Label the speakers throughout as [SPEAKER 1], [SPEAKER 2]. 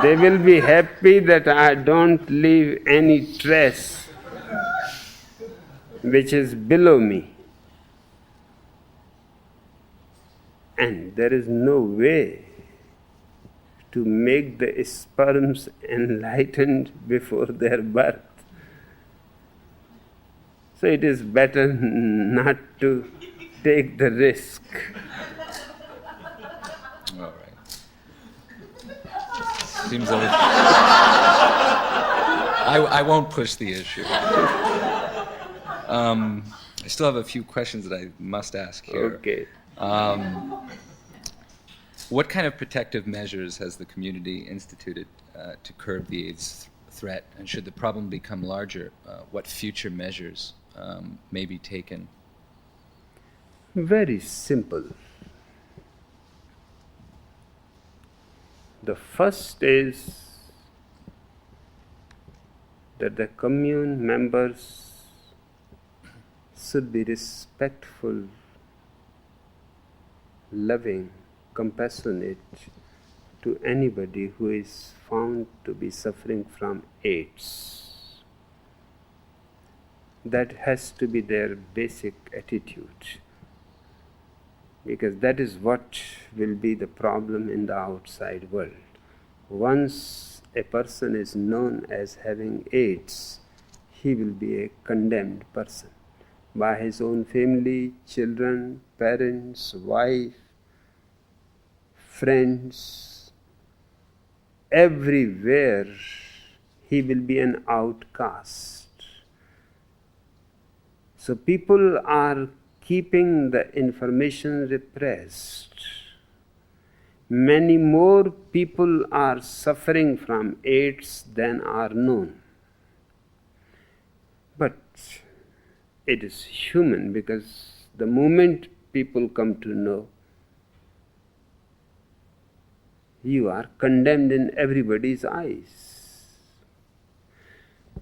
[SPEAKER 1] They will be happy that I don't leave any trace which is below me. And there is no way to make the sperms enlightened before their birth. So it is better not to take the risk.
[SPEAKER 2] All right. Seems like I won't push the issue. I still have a few questions that I must ask here.
[SPEAKER 1] Okay.
[SPEAKER 2] What kind of protective measures has the community instituted to curb the AIDS threat? And should the problem become larger, what future measures may be taken?
[SPEAKER 1] Very simple. The first is that the commune members should be respectful, loving, compassionate to anybody who is found to be suffering from AIDS. That has to be their basic attitude, because that is what will be the problem in the outside world. Once a person is known as having AIDS, he will be a condemned person by his own family, children, parents, wife, friends. Everywhere he will be an outcast. So people are keeping the information repressed. Many more people are suffering from AIDS than are known. But it is human, because the moment people come to know, you are condemned in everybody's eyes.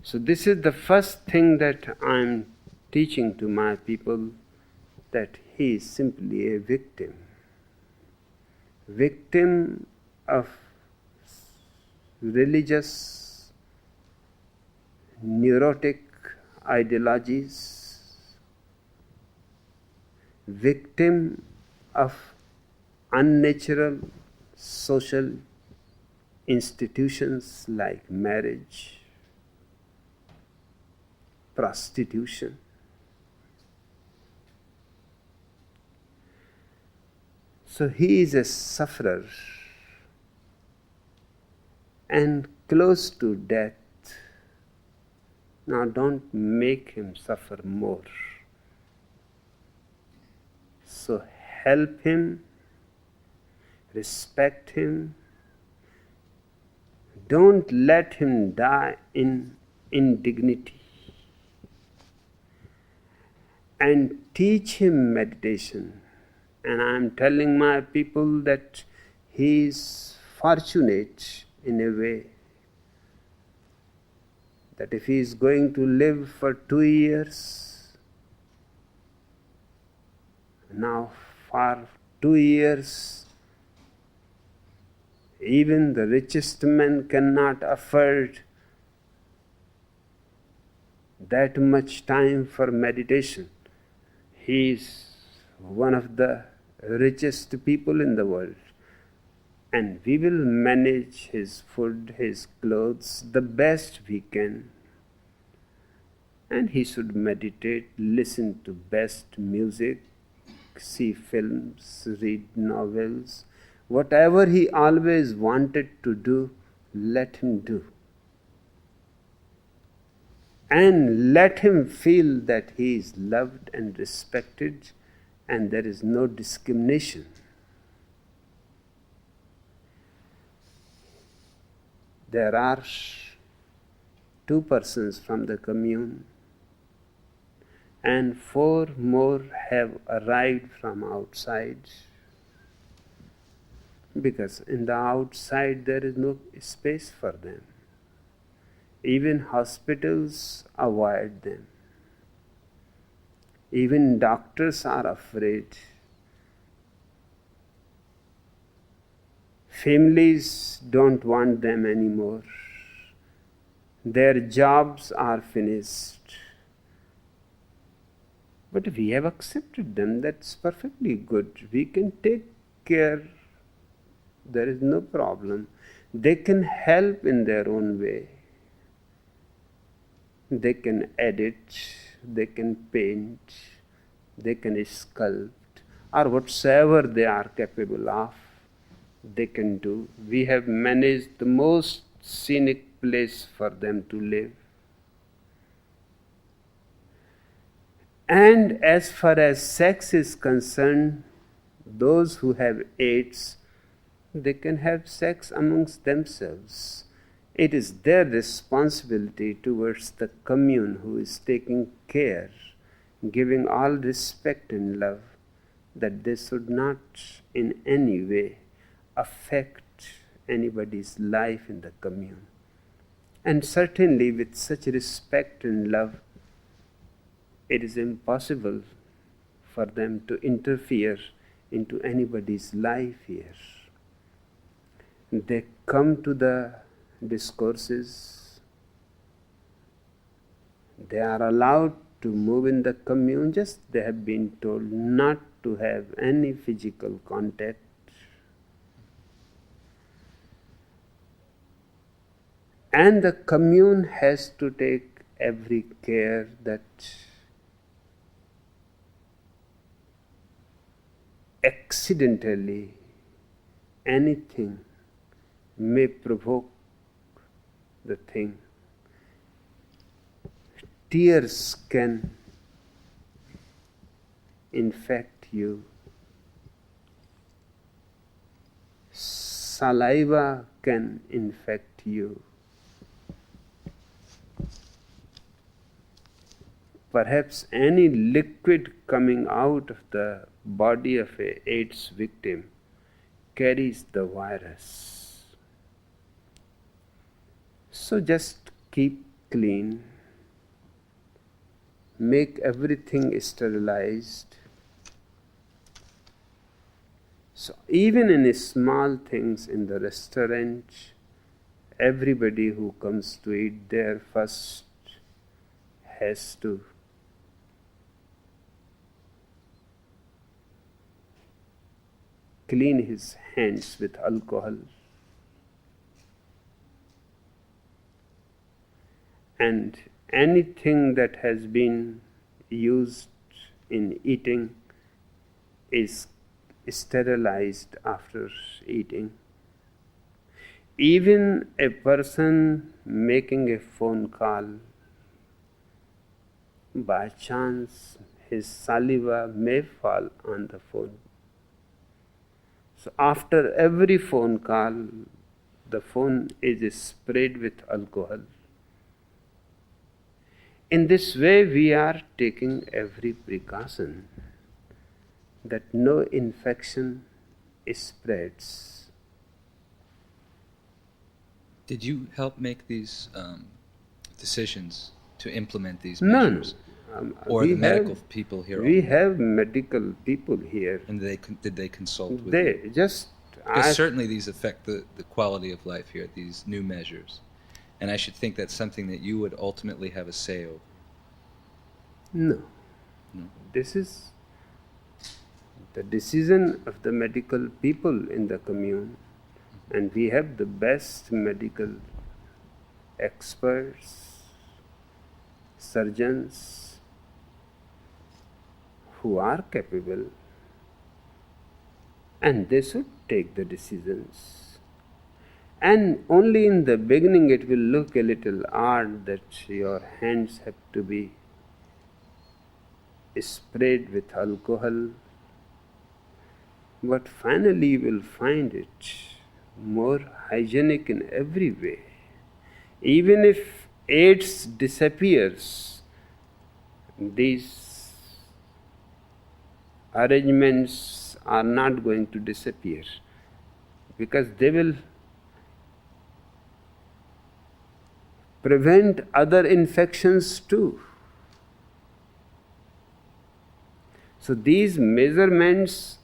[SPEAKER 1] So this is the first thing that I am teaching to my people, that he is simply a victim of religious, neurotic ideologies, victim of unnatural social institutions like marriage, prostitution. So he is a sufferer and close to death. Now don't make him suffer more. So help him, respect him. Don't let him die in indignity. And teach him meditation. And I am telling my people that he is fortunate in a way, that if he is going to live for 2 years, now for 2 years, even the richest man cannot afford that much time for meditation. He is one of the richest people in the world, and we will manage his food, his clothes the best we can. And he should meditate, listen to best music, see films, read novels. Whatever he always wanted to do, let him do. And let him feel that he is loved and respected, and there is no discrimination. There are 2 persons from the commune, and 4 more have arrived from outside, because in the outside there is no space for them. Even hospitals avoid them. Even doctors are afraid. Families don't want them anymore. Their jobs are finished. But we have accepted them. That's perfectly good. We can take care. There is no problem. They can help in their own way. They can edit, they can paint, they can sculpt, or whatsoever they are capable of, they can do. We have managed the most scenic place for them to live. And as far as sex is concerned, those who have AIDS, they can have sex amongst themselves. It is their responsibility towards the commune who is taking care, giving all respect and love, that they should not in any way affect anybody's life in the commune. And certainly with such respect and love, it is impossible for them to interfere into anybody's life here. They come to the discourses, they are allowed to move in the commune, just they have been told not to have any physical contact. And the commune has to take every care that accidentally anything may provoke the thing. Tears can infect you. Saliva can infect you. Perhaps any liquid coming out of the body of an AIDS victim carries the virus. So just keep clean, make everything sterilized. So even in small things in the restaurant, everybody who comes to eat there first has to clean his hands with alcohol. And anything that has been used in eating is sterilized after eating. Even a person making a phone call, by chance his saliva may fall on the phone. So after every phone call, the phone is sprayed with alcohol. In this way, we are taking every precaution that no infection spreads.
[SPEAKER 2] Did you help make these decisions to implement these
[SPEAKER 1] None.
[SPEAKER 2] measures? Or the medical people here?
[SPEAKER 1] We have medical people here.
[SPEAKER 2] And did they consult with you?
[SPEAKER 1] They just
[SPEAKER 2] Because certainly these affect the quality of life here, these new measures. And I should think that's something that you would ultimately have a say over.
[SPEAKER 1] No. This is the decision of the medical people in the commune. And we have the best medical experts, surgeons who are capable, and they should take the decisions. And only in the beginning it will look a little odd that your hands have to be sprayed with alcohol, but finally you will find it more hygienic in every way. Even if AIDS disappears, these arrangements are not going to disappear, because they will prevent other infections too. So these measurements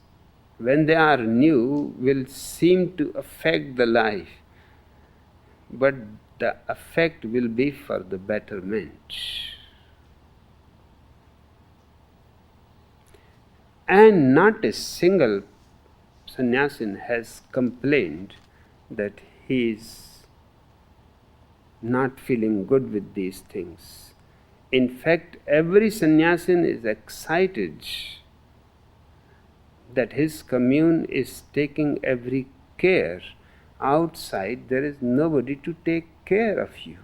[SPEAKER 1] when they are new, will seem to affect the life, but the effect will be for the betterment. And not a single sannyasin has complained that he is not feeling good with these things. In fact, every sannyasin is excited that his commune is taking every care. Outside, there is nobody to take care of you.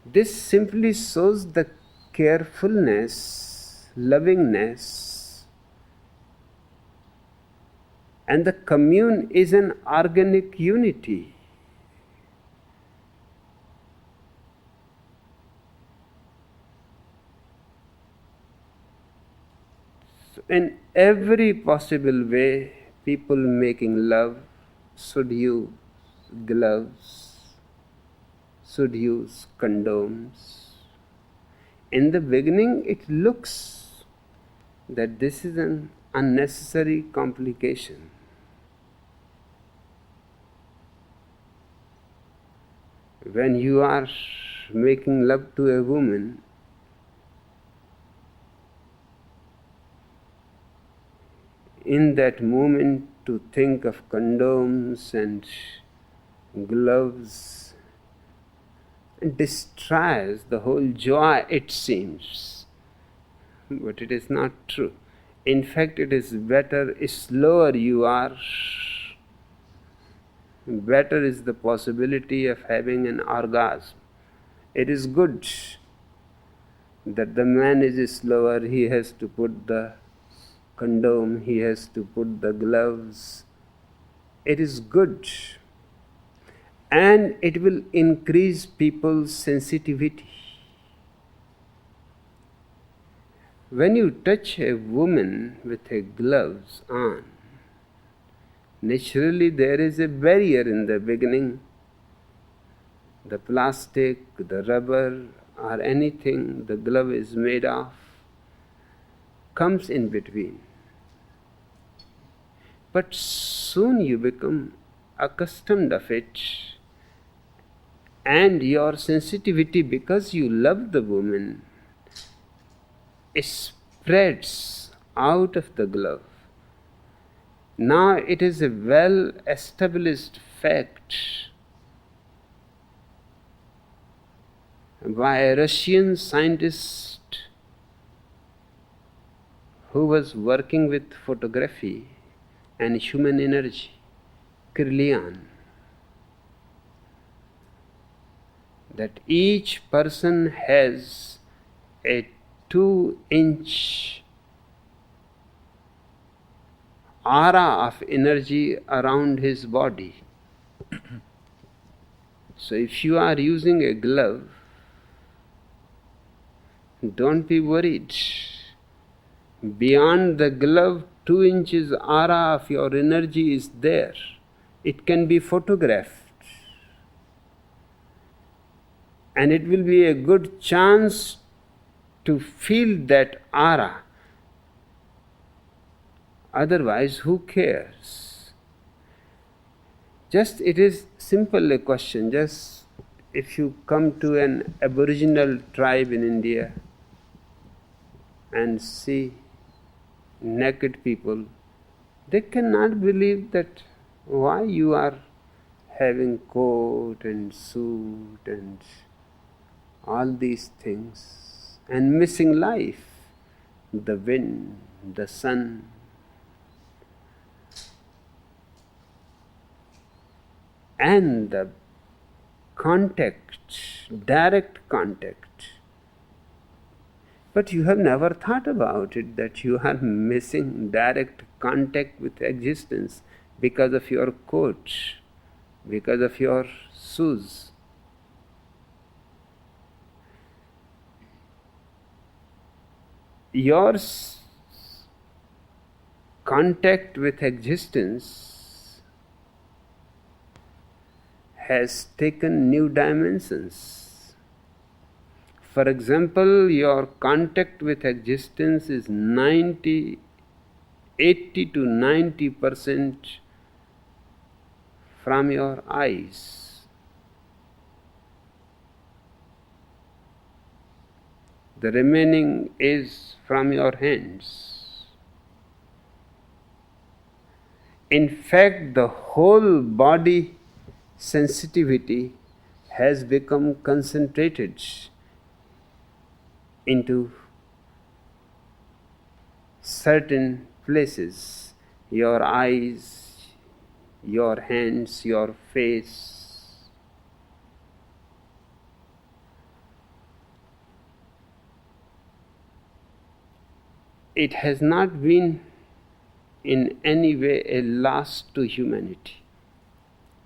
[SPEAKER 1] This simply shows the carefulness, lovingness, and the commune is an organic unity. So in every possible way, people making love should use gloves, should use condoms. In the beginning, it looks that this is an unnecessary complication. When you are making love to a woman, in that moment to think of condoms and gloves destroys the whole joy, it seems. But it is not true. In fact, it is better, slower you are, better is the possibility of having an orgasm. It is good that the man is slower, he has to put the condom, he has to put the gloves. It is good. And it will increase people's sensitivity. When you touch a woman with a gloves on, naturally there is a barrier in the beginning. The plastic, the rubber, or anything the glove is made of comes in between. But soon you become accustomed of it, and your sensitivity, because you love the woman, spreads out of the glove. Now it is a well-established fact by a Russian scientist who was working with photography and human energy, Kirlian, that each person has a 2-inch aura of energy around his body. So if you are using a glove, don't be worried. Beyond the glove, 2 inches aura of your energy is there. It can be photographed. And it will be a good chance to feel that aura. Otherwise, who cares? Just, it is simple a question. Just if you come to an Aboriginal tribe in India and see naked people, they cannot believe that why you are having coat and suit and all these things and missing life, the wind, the sun. And the contact, direct contact. But you have never thought about it, that you are missing direct contact with existence because of your coat, because of your shoes. Your contact with existence has taken new dimensions. For example, your contact with existence is 90 80 to 90% from your eyes. The remaining is from your hands. In fact, the whole body sensitivity has become concentrated into certain places: your eyes, your hands, your face. It has not been in any way a loss to humanity,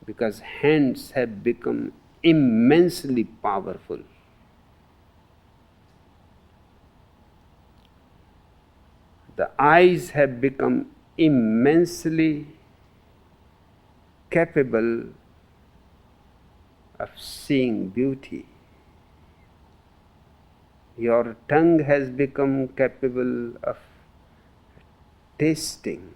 [SPEAKER 1] because hands have become immensely powerful. The eyes have become immensely capable of seeing beauty. Your tongue has become capable of tasting.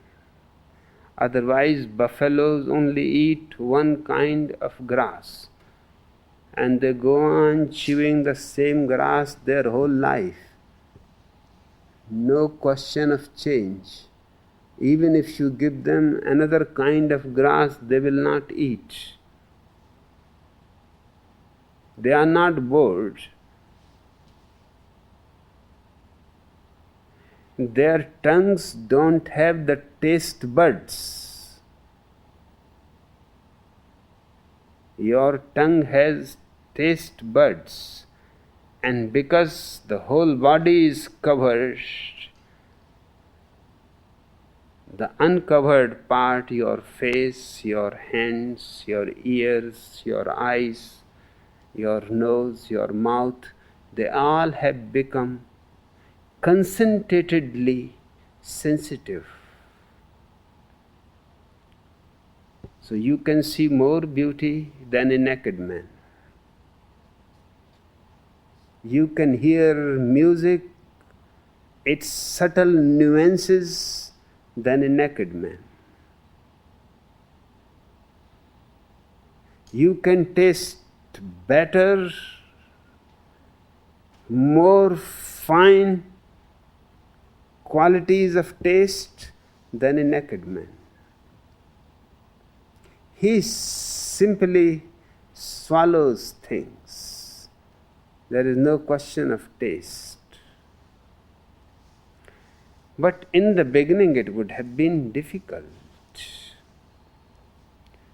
[SPEAKER 1] Otherwise, buffaloes only eat one kind of grass, and they go on chewing the same grass their whole life. No question of change. Even if you give them another kind of grass, they will not eat. They are not bored. Their tongues don't have the taste buds. Your tongue has taste buds, and because the whole body is covered, the uncovered part, your face, your hands, your ears, your eyes, your nose, your mouth, they all have become concentratedly sensitive. So you can see more beauty than a naked man. You can hear music, its subtle nuances, than a naked man. You can taste better, more fine qualities of taste than a naked man. He simply swallows things. There is no question of taste. But in the beginning it would have been difficult.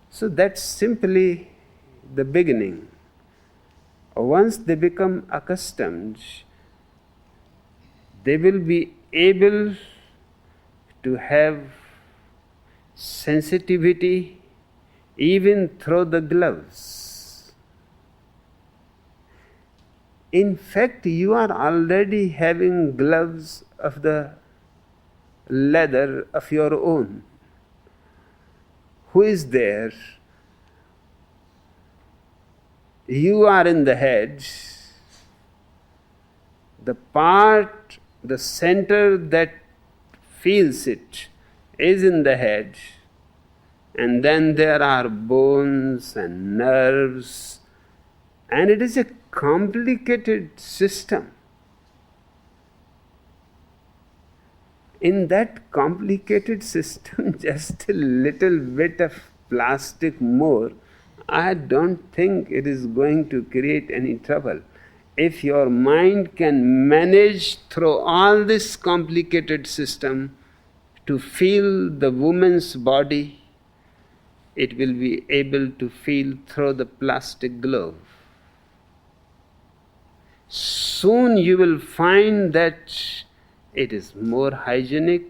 [SPEAKER 1] So that's simply the beginning. Once they become accustomed, they will be able to have sensitivity even through the gloves. In fact, you are already having gloves of the leather of your own. Who is there? You are in the head. The part, the center that feels it is in the head, and then there are bones and nerves, and it is a complicated system. In that complicated system, just a little bit of plastic more, I don't think it is going to create any trouble. If your mind can manage through all this complicated system to feel the woman's body, it will be able to feel through the plastic glove. Soon you will find that it is more hygienic,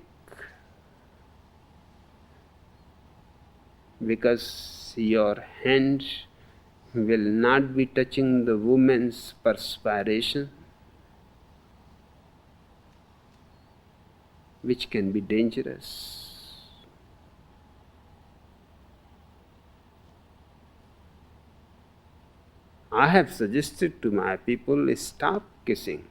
[SPEAKER 1] because your hand will not be touching the woman's perspiration, which can be dangerous. I have suggested to my people, stop kissing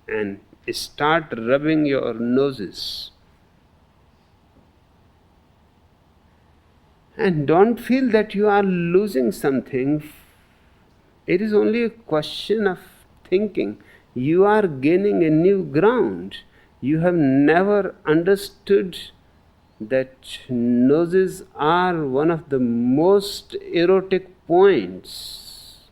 [SPEAKER 1] and start rubbing your noses. And don't feel that you are losing something. It is only a question of thinking. You are gaining a new ground. You have never understood that noses are one of the most erotic points.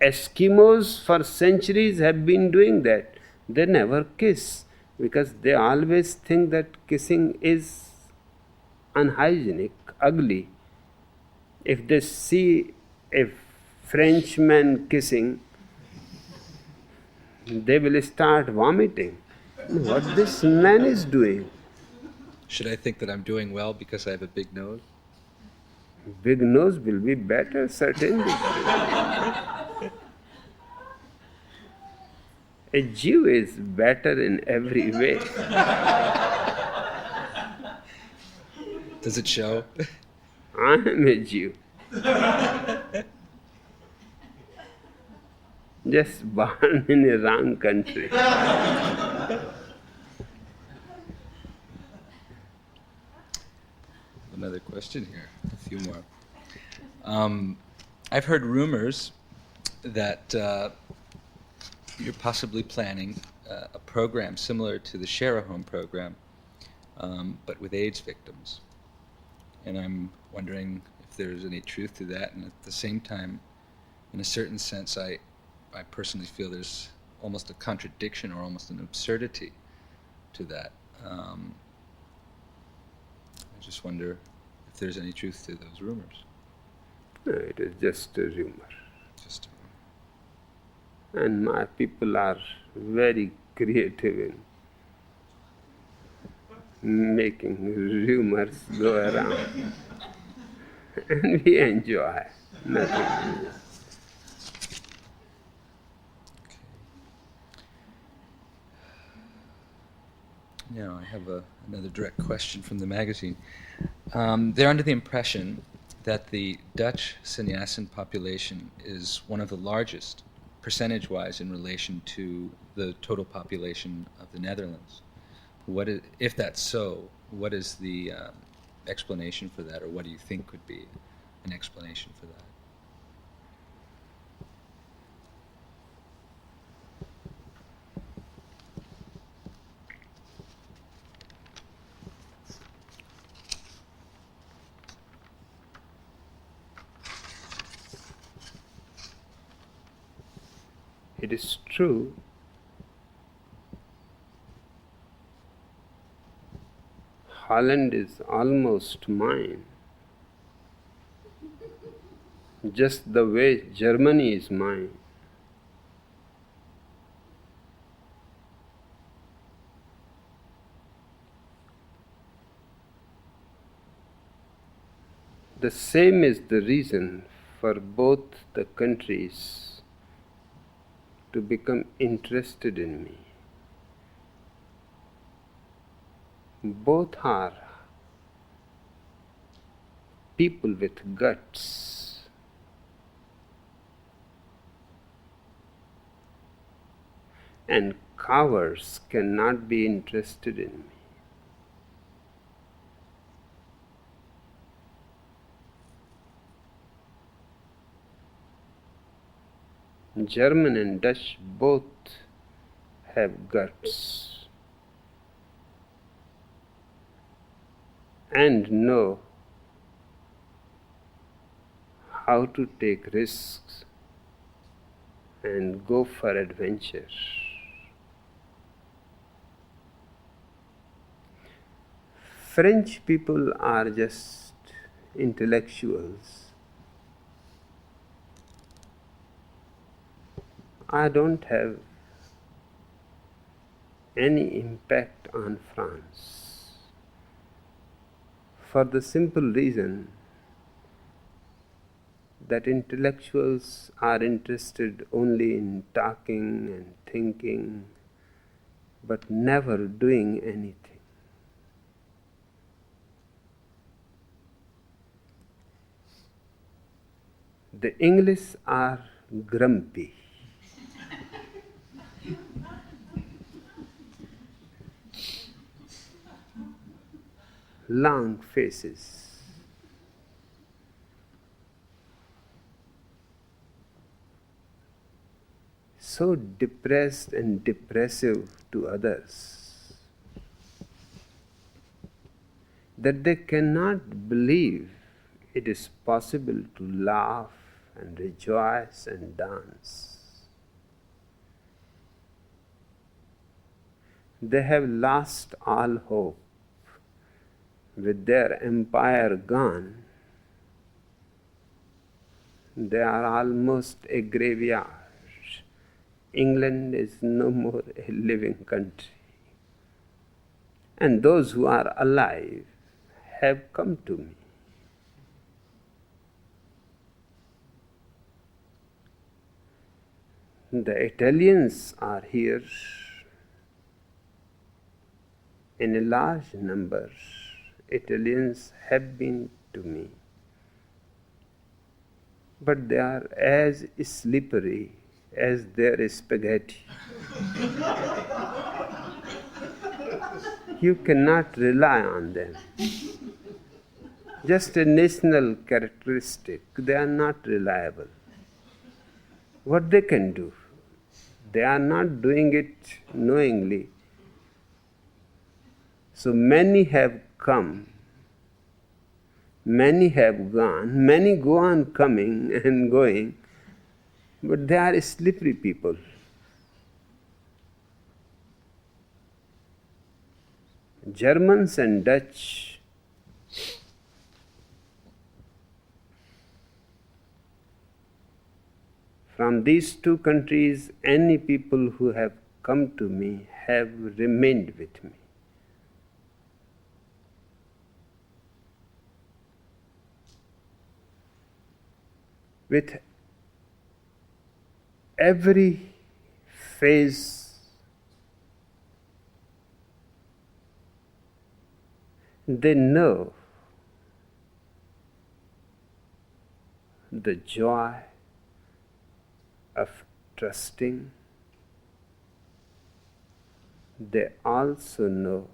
[SPEAKER 1] Eskimos for centuries have been doing that. They never kiss because they always think that kissing is unhygienic, ugly. If they see a Frenchman kissing, they will start vomiting. What this man is doing?
[SPEAKER 2] Should I think that I'm doing well because I have a big nose?
[SPEAKER 1] Big nose will be better, certainly. A Jew is better in every way.
[SPEAKER 2] Does it show?
[SPEAKER 1] I am a Jew. Just born in a wrong country.
[SPEAKER 2] Another question here, a few more. I've heard rumors that you're possibly planning a program similar to the Share a Home program, but with AIDS victims. And I'm wondering if there's any truth to that, and at the same time, in a certain sense, I personally feel there's almost a contradiction or almost an absurdity to that. I just wonder if there's any truth to those rumors.
[SPEAKER 1] No, it is just a rumor.
[SPEAKER 2] Just
[SPEAKER 1] And my people are very creative in making rumors go around. And we enjoy nothing.
[SPEAKER 2] Now I have another direct question from the magazine. They're under the impression that the Dutch sannyasin population is one of the largest, percentage-wise, in relation to the total population of the Netherlands. If that's so, what is the explanation for that, or what do you think could be an explanation for that?
[SPEAKER 1] It is true. Holland is almost mine, just the way Germany is mine. The same is the reason for both the countries to become interested in me. Both are people with guts. And cowards cannot be interested in me. German and Dutch both have guts and know how to take risks and go for adventure. French people are just intellectuals. I don't have any impact on France for the simple reason that intellectuals are interested only in talking and thinking, but never doing anything. The English are grumpy. Long faces. So depressed and depressive to others that they cannot believe it is possible to laugh and rejoice and dance. They have lost all hope. With their empire gone, they are almost a graveyard. England is no more a living country. And those who are alive have come to me. The Italians are here in a large number. Italians have been to me. But they are as slippery as their spaghetti. You cannot rely on them. Just a national characteristic. They are not reliable. What they can do, they are not doing it knowingly. So many have come, many have gone, many go on coming and going, but they are slippery people. Germans and Dutch from these two countries, any people who have come to me have remained with me. With every phase, they know the joy of trusting. They also know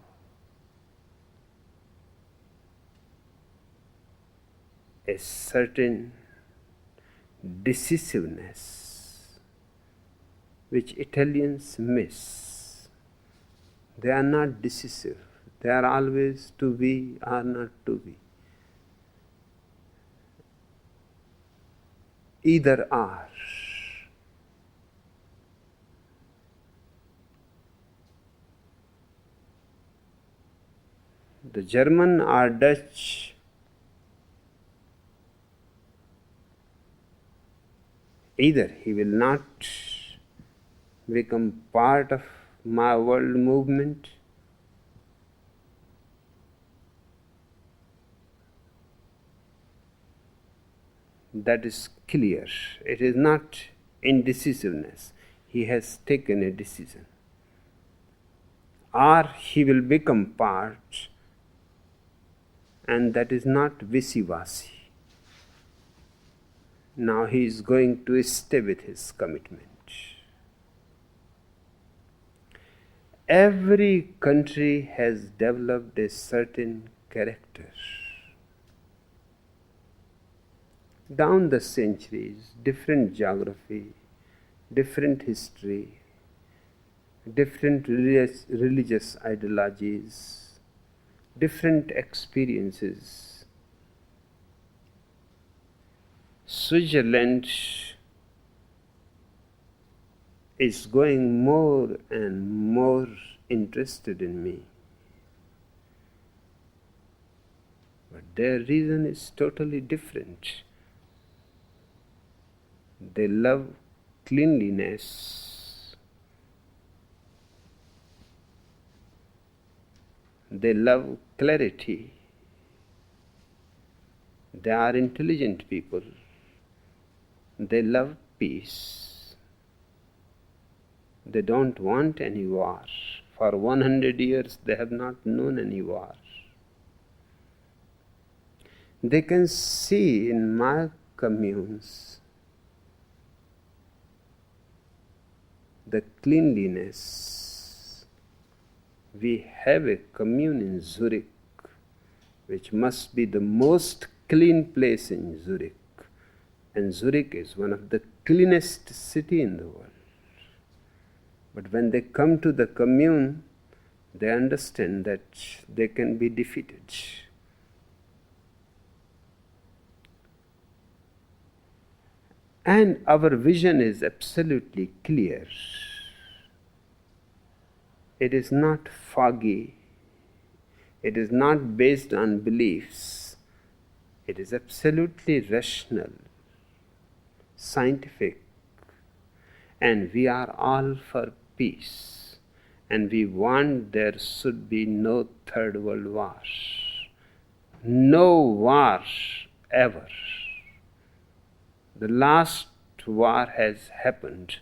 [SPEAKER 1] a certain decisiveness which Italians miss. They are not decisive. They are always to be or not to be. Either or. The German or Dutch either he will not become part of my world movement, that is clear. It is not indecisiveness. He has taken a decision. Or he will become part, and that is not wishy-washy. Now he is going to stay with his commitment. Every country has developed a certain character. Down the centuries, different geography, different history, different religious ideologies, different experiences. Switzerland is going more and more interested in me. But their reason is totally different. They love cleanliness. They love clarity. They are intelligent people. They love peace. They don't want any war. For 100 years they have not known any war. They can see in my communes the cleanliness. We have a commune in Zurich, which must be the most clean place in Zurich. And Zurich is one of the cleanest cities in the world. But when they come to the commune, they understand that they can be defeated. And our vision is absolutely clear. It is not foggy. It is not based on beliefs. It is absolutely rational, scientific. And we are all for peace. And we want there should be no third world war. No war ever. The last war has happened.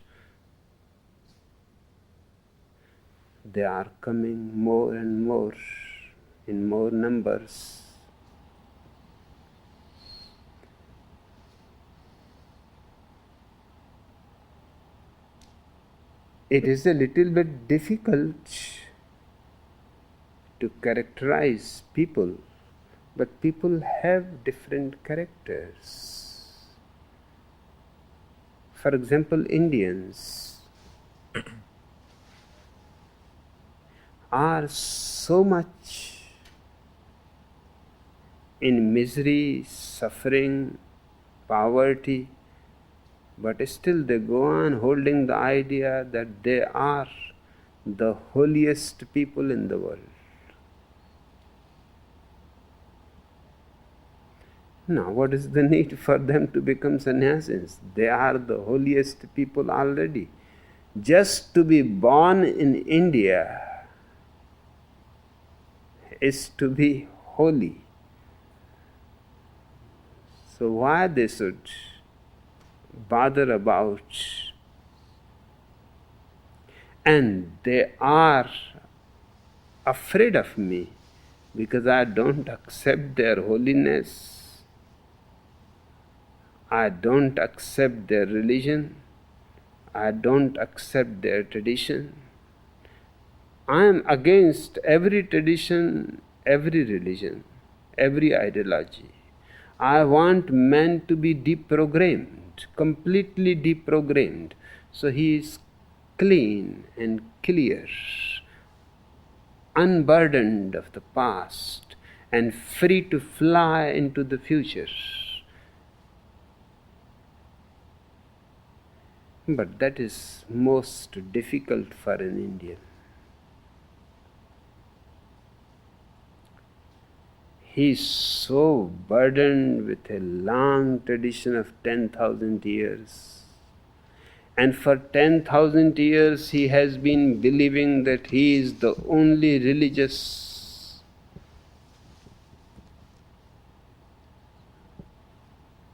[SPEAKER 1] They are coming more and more in more numbers. It is a little bit difficult to characterize people, but people have different characters. For example, Indians are so much in misery, suffering, poverty, but still they go on holding the idea that they are the holiest people in the world. Now, what is the need for them to become sannyasis? They are the holiest people already. Just to be born in India is to be holy. So why they should bother about? And they are afraid of me because I don't accept their holiness. I don't accept their religion. I don't accept their tradition. I am against every tradition, every religion, every ideology. I want man to be deprogrammed, completely deprogrammed. So he is clean and clear, unburdened of the past, and free to fly into the future. But that is most difficult for an Indian. He is so burdened with a long tradition of 10,000 years. And for 10,000 years he has been believing that he is the only religious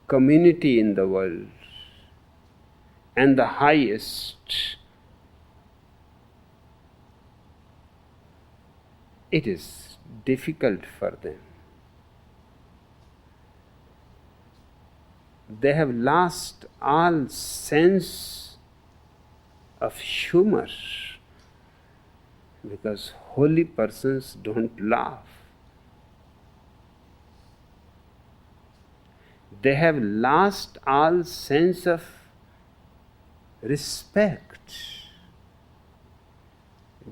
[SPEAKER 1] community in the world and the highest. It is difficult for them. They have lost all sense of humor because holy persons don't laugh. They have lost all sense of respect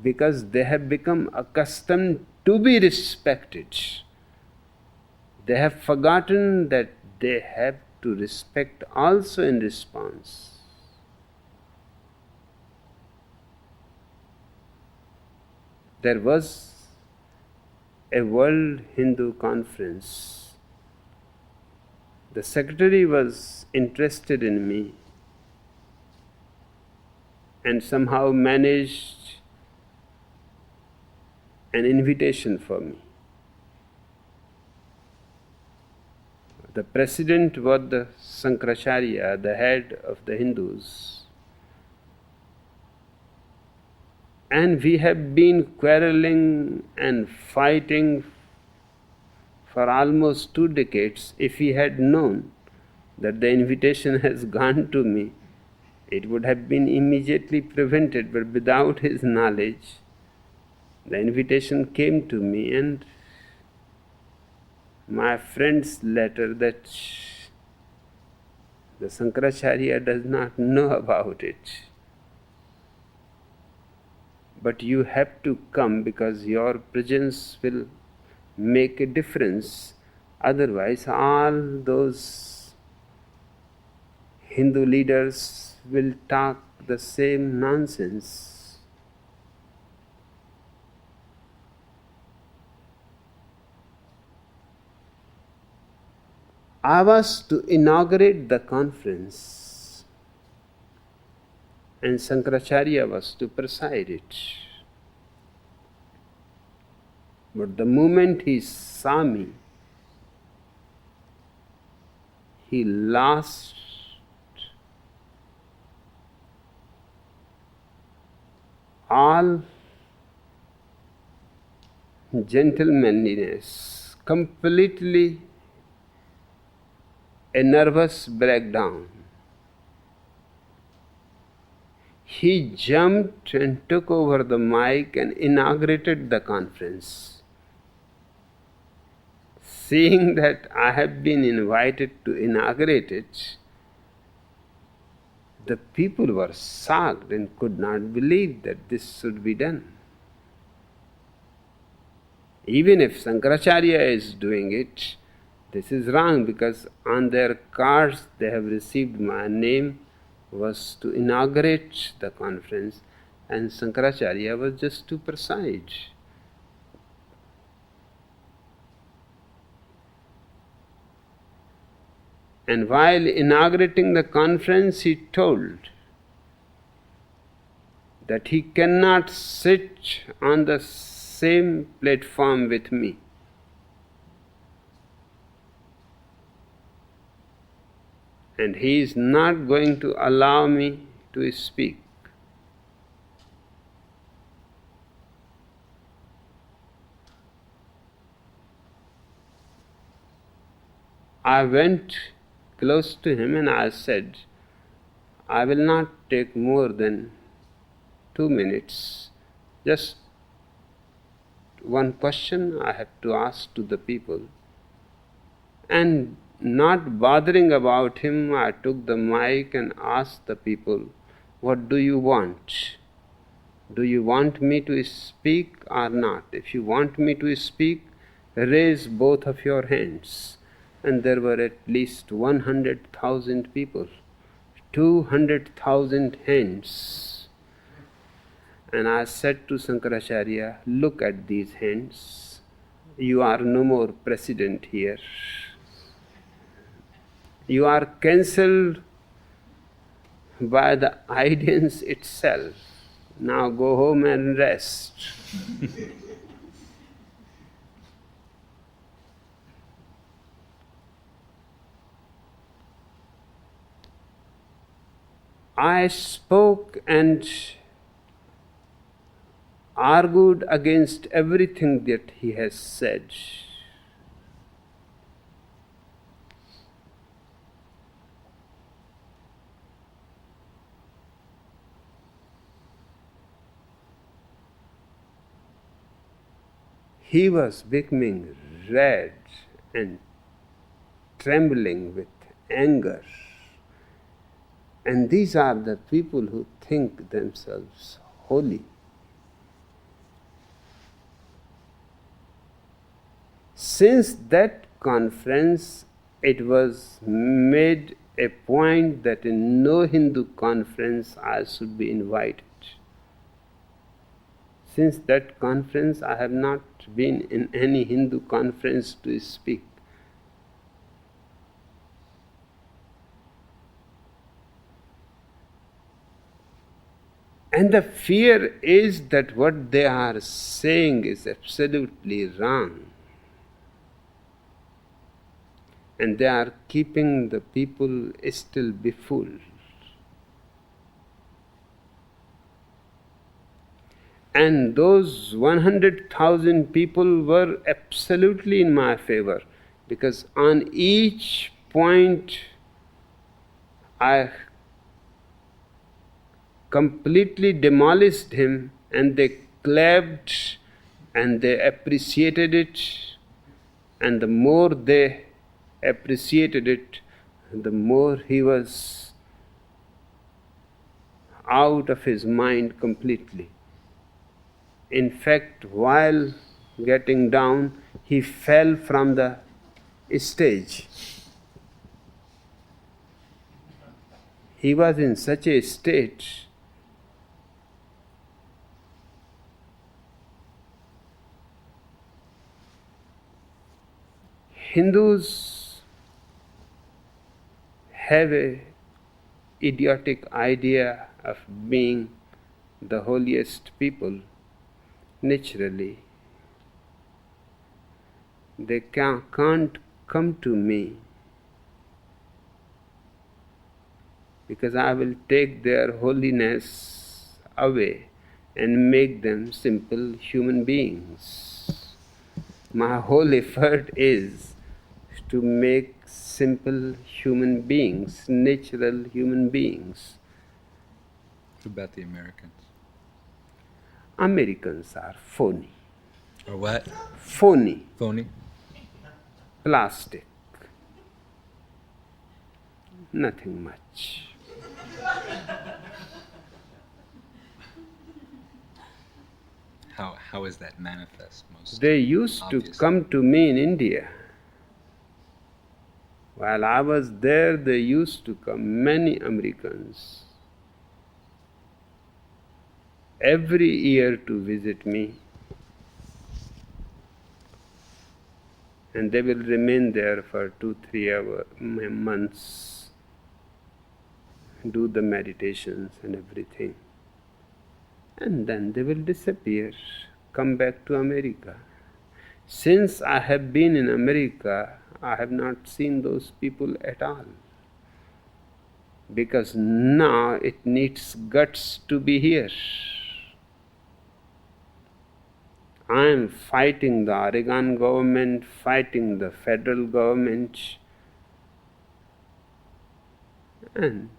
[SPEAKER 1] because they have become accustomed to be respected. They have forgotten that they have to respect also in response. There was a World Hindu Conference. The secretary was interested in me and somehow managed an invitation for me. The president was the Sankaracharya, the head of the Hindus. And we have been quarreling and fighting for almost 2 decades. If he had known that the invitation has gone to me, it would have been immediately prevented, but without his knowledge, the invitation came to me, and my friend's letter that the Sankaracharya does not know about it. But you have to come because your presence will make a difference. Otherwise, all those Hindu leaders will talk the same nonsense. I was to inaugurate the conference, and Sankaracharya was to preside it. But the moment he saw me, he lost all gentlemanliness, completely a nervous breakdown. He jumped and took over the mic and inaugurated the conference. Seeing that I have been invited to inaugurate it, the people were shocked and could not believe that this should be done. Even if Sankaracharya is doing it, this is wrong, because on their cards they have received my name was to inaugurate the conference, and Sankaracharya was just to preside. And while inaugurating the conference, he told that he cannot sit on the same platform with me. And he is not going to allow me to speak. I went close to him and I said, I will not take more than 2 minutes. Just one question I have to ask to the people. And not bothering about him, I took the mic and asked the people, what do you want? Do you want me to speak or not? If you want me to speak, raise both of your hands. And there were at least 100,000 people, 200,000 hands. And I said to Sankaracharya, look at these hands. You are no more president here. You are cancelled by the audience itself. Now go home and rest. I spoke and argued against everything that he has said. He was becoming red and trembling with anger. And these are the people who think themselves holy. Since that conference, it was made a point that in no Hindu conference I should be invited. Since that conference, I have not been in any Hindu conference to speak. And the fear is that what they are saying is absolutely wrong. And they are keeping the people still befooled. And those 100,000 people were absolutely in my favor, because on each point I completely demolished him, and they clapped and they appreciated it, and the more they appreciated it, the more he was out of his mind completely. In fact, while getting down, he fell from the stage. He was in such a state. Hindus have a idiotic idea of being the holiest people naturally. They can't come to me because I will take their holiness away and make them simple human beings. My whole effort is to make simple human beings, natural human beings.
[SPEAKER 2] What about the Americans?
[SPEAKER 1] Americans are phony.
[SPEAKER 2] Or what?
[SPEAKER 1] Phony.
[SPEAKER 2] Phony?
[SPEAKER 1] Plastic. Nothing much.
[SPEAKER 2] How is that manifest most?
[SPEAKER 1] They used
[SPEAKER 2] obviously?
[SPEAKER 1] to come to me in India. While I was there, they used to come, many Americans, every year to visit me. And they will remain there for 2-3 months, do the meditations and everything. And then they will disappear, come back to America. Since I have been in America, I have not seen those people at all. Because now it needs guts to be here. I am fighting the Oregon government, fighting the federal government, and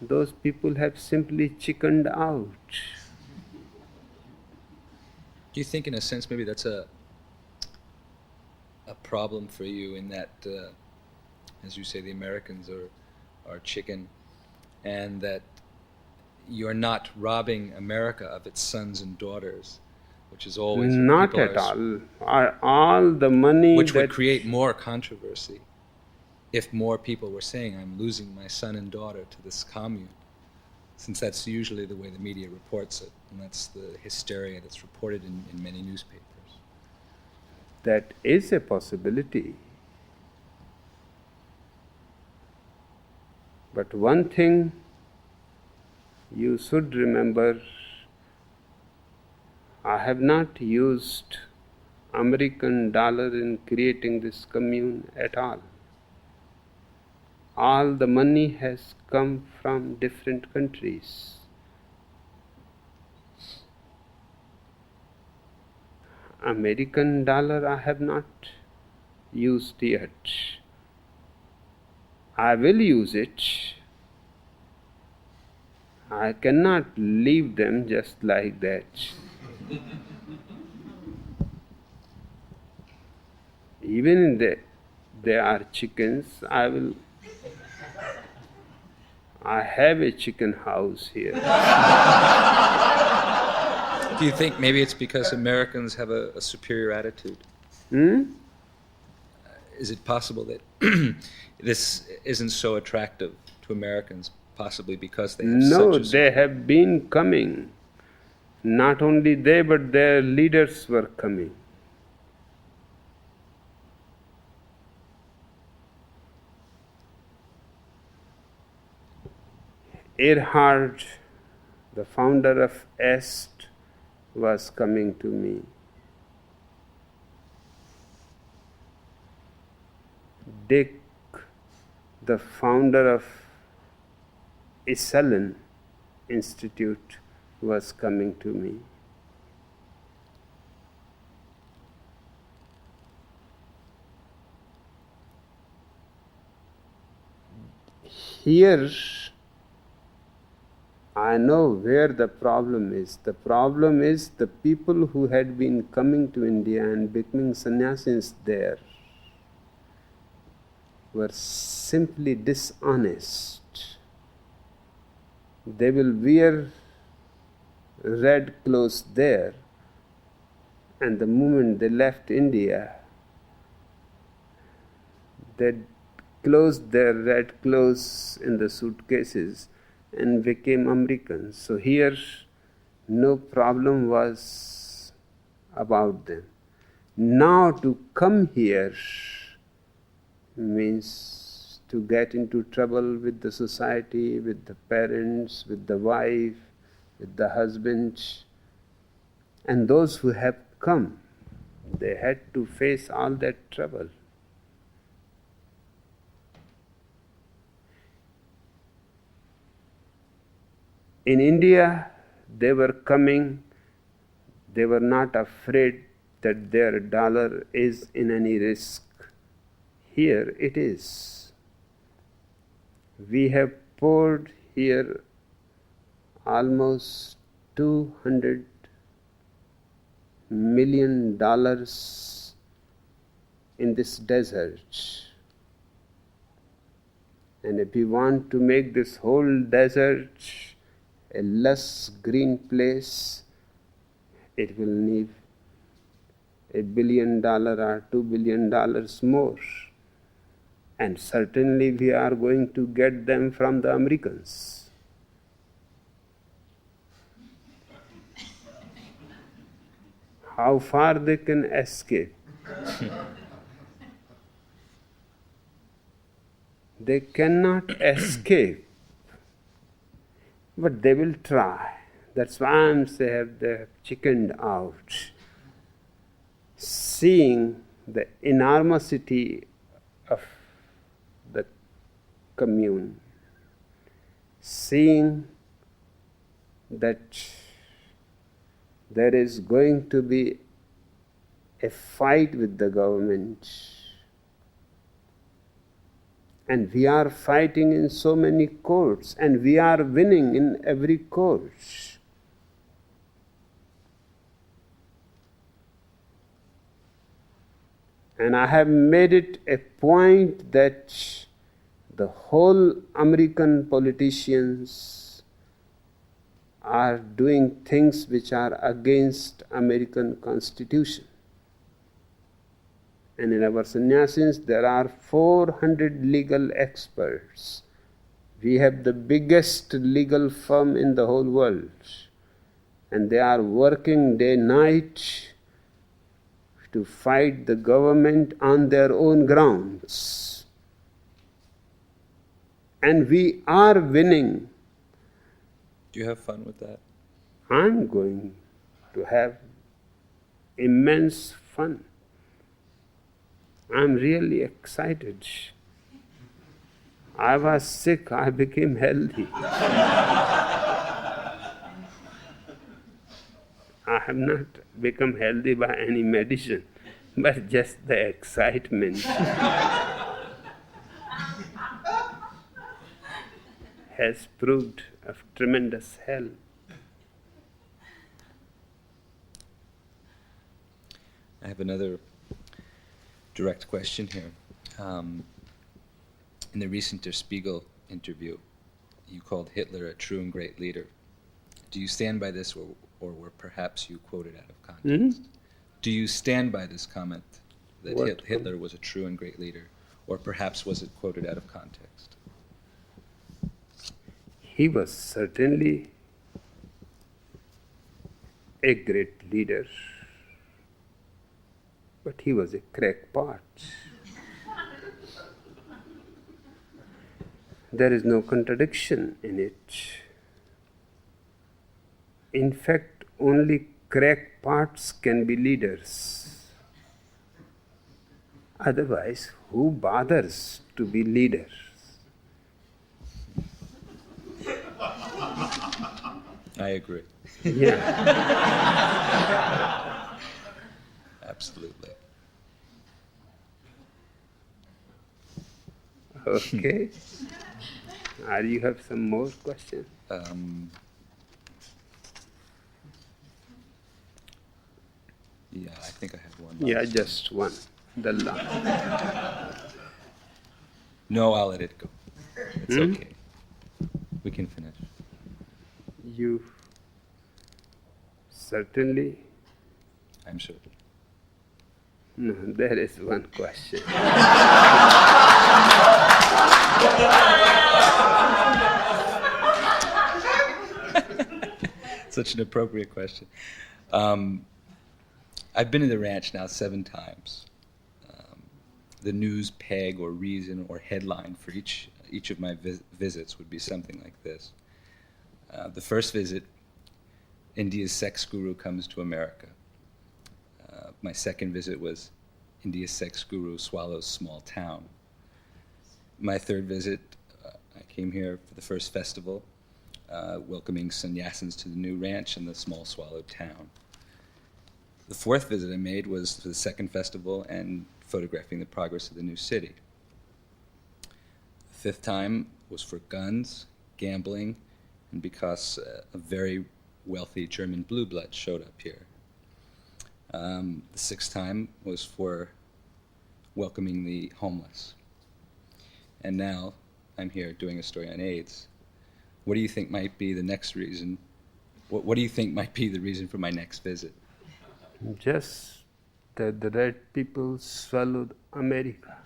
[SPEAKER 1] those people have simply chickened out.
[SPEAKER 2] Do you think, in a sense, maybe that's a problem for you in that, as you say, the Americans are chicken, and that you're not robbing America of its sons and daughters, which is always what
[SPEAKER 1] Not
[SPEAKER 2] people
[SPEAKER 1] at all. All the money
[SPEAKER 2] which
[SPEAKER 1] that
[SPEAKER 2] would create more controversy if more people were saying, I'm losing my son and daughter to this commune, since that's usually the way the media reports it, and that's the hysteria that's reported in many newspapers.
[SPEAKER 1] that is a possibility. But one thing you should remember, I have not used American dollar in creating this commune at all. All the money has come from different countries. American dollar I have not used yet. I will use it. I cannot leave them just like that. Even if they are chickens, I have a chicken house here.
[SPEAKER 2] Do you think maybe it's because Americans have a superior attitude? Is it possible that this isn't so attractive to Americans, possibly because they have
[SPEAKER 1] No,
[SPEAKER 2] such a
[SPEAKER 1] they have been coming. Not only they, but their leaders were coming. Erhard, the founder of EST, was coming to me. Dick, the founder of Esalen Institute, was coming to me. Here I know where the problem is. The problem is the people who had been coming to India and becoming sannyasis there were simply dishonest. They will wear red clothes there, and the moment they left India, they closed their red clothes in the suitcases and became Americans. So here, no problem was about them. Now to come here means to get into trouble with the society, with the parents, with the wife, with the husband. And those who have come, they had to face all that trouble. In India, they were coming, they were not afraid that their dollar is in any risk. Here it is. We have poured here almost $200 million in this desert. And if we want to make this whole desert a less green place, it will need $1 billion or $2 billion more. And certainly we are going to get them from the Americans. How far they can escape? They cannot escape, but they will try. That's why I'm saying they have chickened out. Seeing the enormity of the commune, seeing that there is going to be a fight with the government, and we are fighting in so many courts, and we are winning in every court. And I have made it a point that the whole American politicians are doing things which are against American Constitution. And in our sannyasis, there are 400 legal experts. We have the biggest legal firm in the whole world. And they are working day and night to fight the government on their own grounds. And we are winning.
[SPEAKER 2] Do you have fun with that?
[SPEAKER 1] I'm going to have immense fun. I'm really excited. I was sick, I became healthy. I have not become healthy by any medicine, but just the excitement has proved of tremendous help.
[SPEAKER 2] I have another direct question here. In the recent Der Spiegel interview, you called Hitler a true and great leader. Do you stand by this, or were perhaps you quoted out of context? Do you stand by this comment that Hitler was a true and great leader, or perhaps was it quoted out of context?
[SPEAKER 1] He was certainly a great leader, but he was a crackpot. There is no contradiction in it. In fact, only crackpots can be leaders. Otherwise, who bothers to be leaders?
[SPEAKER 2] I agree.
[SPEAKER 1] Yeah.
[SPEAKER 2] Absolutely.
[SPEAKER 1] Okay. Or you have some more questions?
[SPEAKER 2] Yeah, I think I have one.
[SPEAKER 1] Yeah,
[SPEAKER 2] last
[SPEAKER 1] just one. The last.
[SPEAKER 2] No, I'll let it go. It's okay. We can finish.
[SPEAKER 1] You certainly.
[SPEAKER 2] I'm sure.
[SPEAKER 1] No, there is one question.
[SPEAKER 2] Such an appropriate question. I've been to the ranch now 7 times. The news peg or reason or headline for each of my visits would be something like this. The first visit, India's sex guru comes to America. My second visit was India's sex guru swallows small town. My third visit, I came here for the first festival, welcoming sannyasins to the new ranch in the small swallowed town. The fourth visit I made was for the second festival and photographing the progress of the new city. The fifth time was for guns, gambling, and because a very wealthy German blue blood showed up here. The sixth time was for welcoming the homeless. And now I'm here doing a story on AIDS. What do you think might be the next reason? What do you think might be the reason for my next visit?
[SPEAKER 1] Just that the red people swallowed America.